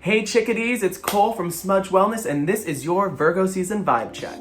Hey chickadees, it's Cole from Smudge Wellness, and this is your Virgo season vibe check.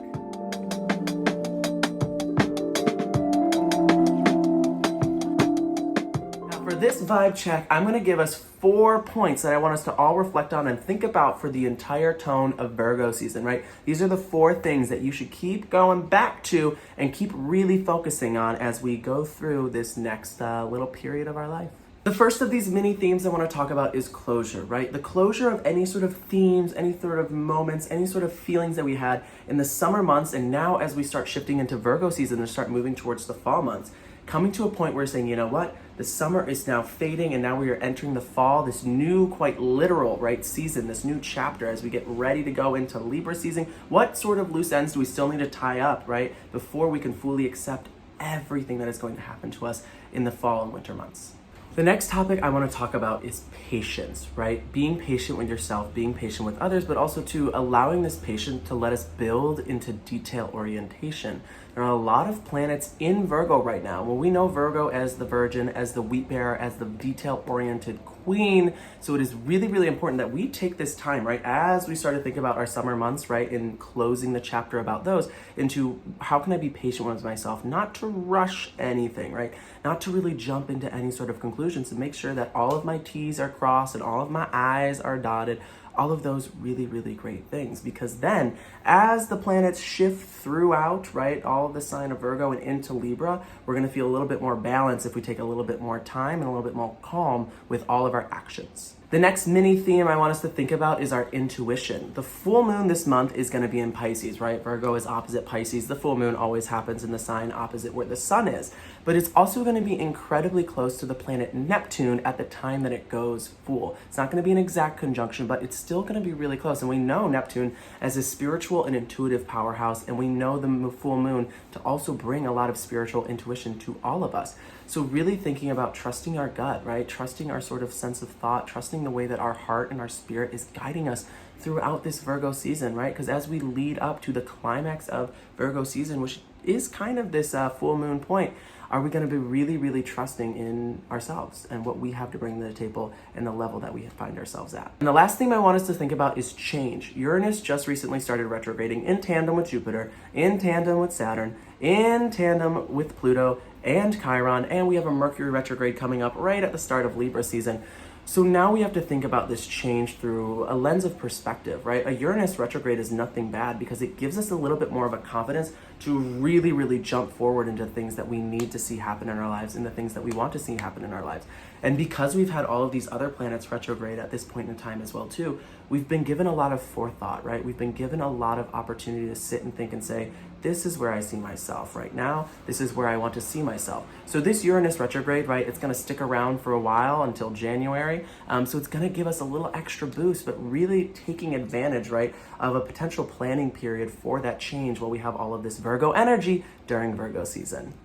Now for this vibe check, I'm going to give us 4 points that I want us to all reflect on and think about for the entire tone of Virgo season, right? These are the 4 things that you should keep going back to and keep really focusing on as we go through this next little period of our life. The first of these mini themes I want to talk about is closure, right? The closure of any sort of themes, any sort of moments, any sort of feelings that we had in the summer months, and now as we start shifting into Virgo season and start moving towards the fall months, coming to a point where we're saying, you know what, the summer is now fading and now we are entering the fall, this new, quite literal, right, season, this new chapter as we get ready to go into Libra season. What sort of loose ends do we still need to tie up, right, before we can fully accept everything that is going to happen to us in the fall and winter months? The next topic I want to talk about is patience, right? Being patient with yourself, being patient with others, but also to allowing this patience to let us build into detail orientation. There are a lot of planets in Virgo right now. Well, we know Virgo as the Virgin, as the wheat bearer, as the detail-oriented queen. So it is really, really important that we take this time, right, as we start to think about our summer months, right, in closing the chapter about those, into how can I be patient with myself, not to rush anything, right, not to really jump into any sort of conclusions, to make sure that all of my T's are crossed and all of my I's are dotted, all of those really, really great things. Because then as the planets shift throughout, right, all of the sign of Virgo and into Libra, we're going to feel a little bit more balanced if we take a little bit more time and a little bit more calm with all of our actions. The next mini theme I want us to think about is our intuition. The full moon this month is going to be in Pisces, right? Virgo is opposite Pisces. The full moon always happens in the sign opposite where the sun is. But it's also going to be incredibly close to the planet Neptune at the time that it goes full. It's not going to be an exact conjunction, but it's still going to be really close. And we know Neptune as a spiritual and intuitive powerhouse, and we know the full moon to also bring a lot of spiritual intuition to all of us. So really thinking about trusting our gut, right? Trusting our sort of sense of thought, trusting the way that our heart and our spirit is guiding us throughout this Virgo season, right? Because as we lead up to the climax of Virgo season, which is kind of this full moon point, are we going to be really, really trusting in ourselves and what we have to bring to the table and the level that we find ourselves at? And the last thing I want us to think about is change. Uranus just recently started retrograding in tandem with Jupiter, in tandem with Saturn, in tandem with Pluto and Chiron, and we have a Mercury retrograde coming up right at the start of Libra season. So now we have to think about this change through a lens of perspective, right? A Uranus retrograde is nothing bad because it gives us a little bit more of a confidence to really, really jump forward into things that we need to see happen in our lives and the things that we want to see happen in our lives. And because we've had all of these other planets retrograde at this point in time as well too, we've been given a lot of forethought, right? We've been given a lot of opportunity to sit and think and say, this is where I see myself right now. This is where I want to see myself. So this Uranus retrograde, right, it's going to stick around for a while until January. So it's going to give us a little extra boost, but really taking advantage, right, of a potential planning period for that change while we have all of this Virgo energy during Virgo season.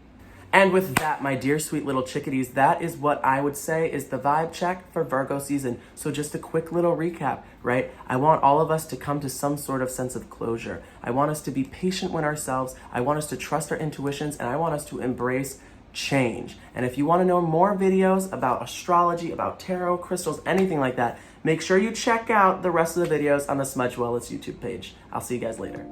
And with that, my dear sweet little chickadees, that is what I would say is the vibe check for Virgo season. So just a quick little recap, right? I want all of us to come to some sort of sense of closure. I want us to be patient with ourselves. I want us to trust our intuitions, and I want us to embrace change. And if you want to know more videos about astrology, about tarot, crystals, anything like that, make sure you check out the rest of the videos on the Smudge Wellness YouTube page. I'll see you guys later.